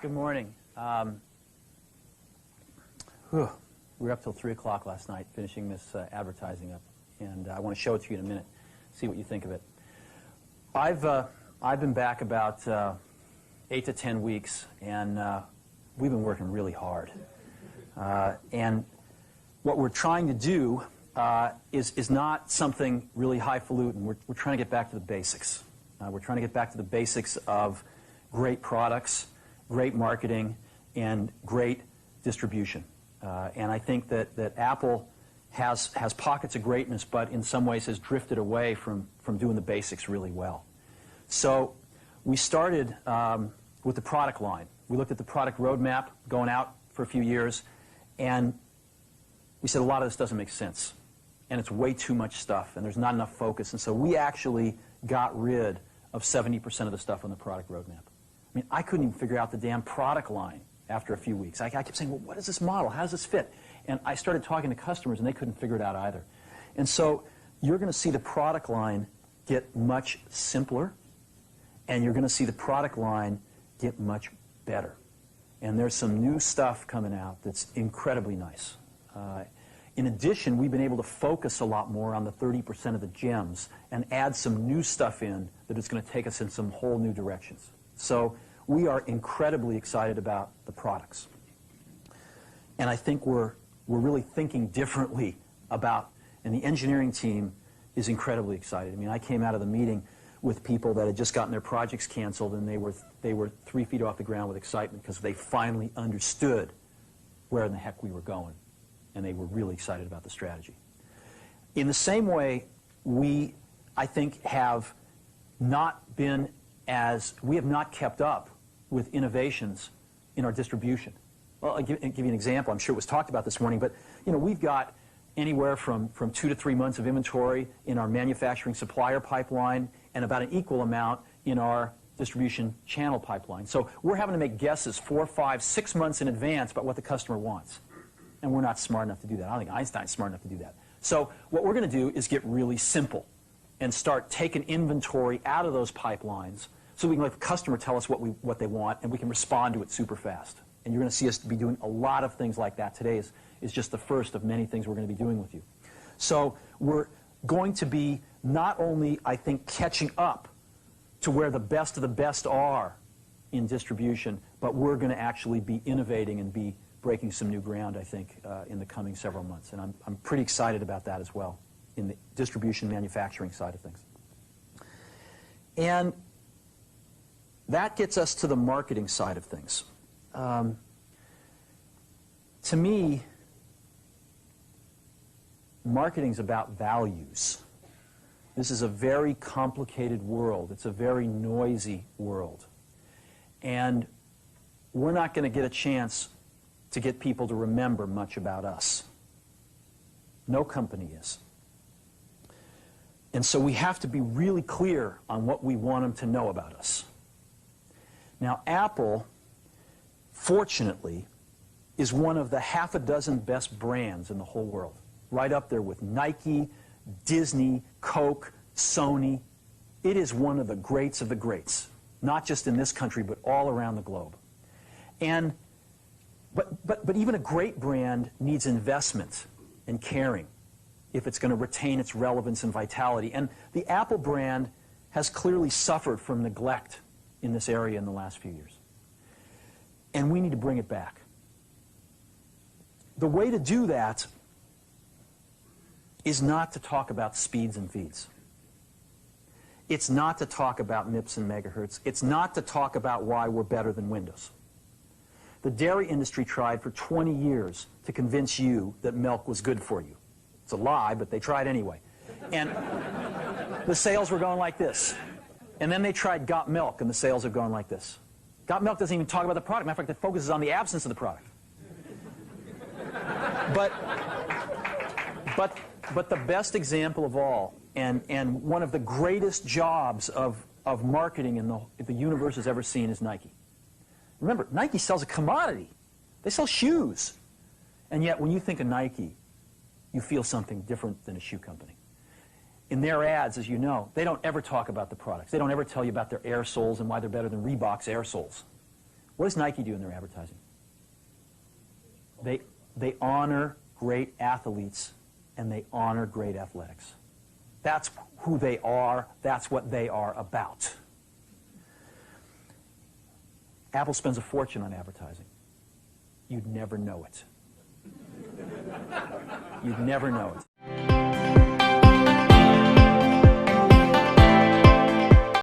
Good morning. We were up till 3 o'clock last night finishing this advertising up, and I want to show it to you in a minute, see what you think of it. I've been back about 8 to 10 weeks, and we've been working really hard. And what we're trying to do is not something really highfalutin. We're trying to get back to the basics. We're trying to get back to the basics of great products, great marketing, and great distribution. And I think that Apple has pockets of greatness, but in some ways has drifted away from doing the basics really well. So we started with the product line. We looked at the product roadmap going out for a few years, and we said a lot of this doesn't make sense. And it's way too much stuff, and there's not enough focus. And so we actually got rid of 70% of the stuff on the product roadmap. I mean, I couldn't even figure out the damn product line after a few weeks. I kept saying, well, what is this model? How does this fit? And I started talking to customers, and they couldn't figure it out either. And so you're going to see the product line get much simpler, and you're going to see the product line get much better. And there's some new stuff coming out that's incredibly nice. In addition, we've been able to focus a lot more on the 30% of the gems and add some new stuff in that is going to take us in some whole new directions. So we are incredibly excited about the products. And I think we're really thinking differently about, and the engineering team is incredibly excited. I mean, I came out of the meeting with people that had just gotten their projects canceled, and they were 3 feet off the ground with excitement because they finally understood where in the heck we were going. And they were really excited about the strategy. In the same way, we, I think, have not kept up with innovations in our distribution. Well, I'll give you an example. I'm sure it was talked about this morning, but we've got anywhere from 2 to 3 months of inventory in our manufacturing supplier pipeline and about an equal amount in our distribution channel pipeline. So we're having to make guesses 4, 5, 6 months in advance about what the customer wants. And we're not smart enough to do that. I don't think Einstein's smart enough to do that. So what we're going to do is get really simple and start taking inventory out of those pipelines so we can let the customer tell us what they want, and we can respond to it super fast. And you're going to see us be doing a lot of things like that. Today is just the first of many things we're going to be doing with you. So we're going to be not only, I think, catching up to where the best of the best are in distribution, but we're going to actually be innovating and be breaking some new ground, I think, in the coming several months. And I'm pretty excited about that as well in the distribution manufacturing side of things. And that gets us to the marketing side of things. To me, marketing's about values. This is a very complicated world. It's a very noisy world. And we're not going to get a chance to get people to remember much about us. No company is. And so we have to be really clear on what we want them to know about us. Now, Apple, fortunately, is one of the half a dozen best brands in the whole world. Right up there with Nike, Disney, Coke, Sony. It is one of the greats of the greats, not just in this country, but all around the globe. But even a great brand needs investment and caring if it's going to retain its relevance and vitality. And the Apple brand has clearly suffered from neglect in this area in the last few years. And we need to bring it back. The way to do that is not to talk about speeds and feeds. It's not to talk about MIPS and megahertz. It's not to talk about why we're better than Windows. The dairy industry tried for 20 years to convince you that milk was good for you. It's a lie, but they tried anyway. And the sales were going like this. And then they tried Got Milk, and the sales have gone like this. Got Milk doesn't even talk about the product. Matter of fact, it focuses on the absence of the product. But the best example of all, and one of the greatest jobs of marketing the universe has ever seen is Nike. Remember, Nike sells a commodity. They sell shoes. And yet, when you think of Nike, you feel something different than a shoe company. In their ads, as you know, they don't ever talk about the products. They don't ever tell you about their air soles and why they're better than Reebok's air soles. What does Nike do in their advertising? They honor great athletes and they honor great athletics. That's who they are. That's what they are about. Apple spends a fortune on advertising. You'd never know it. You'd never know it.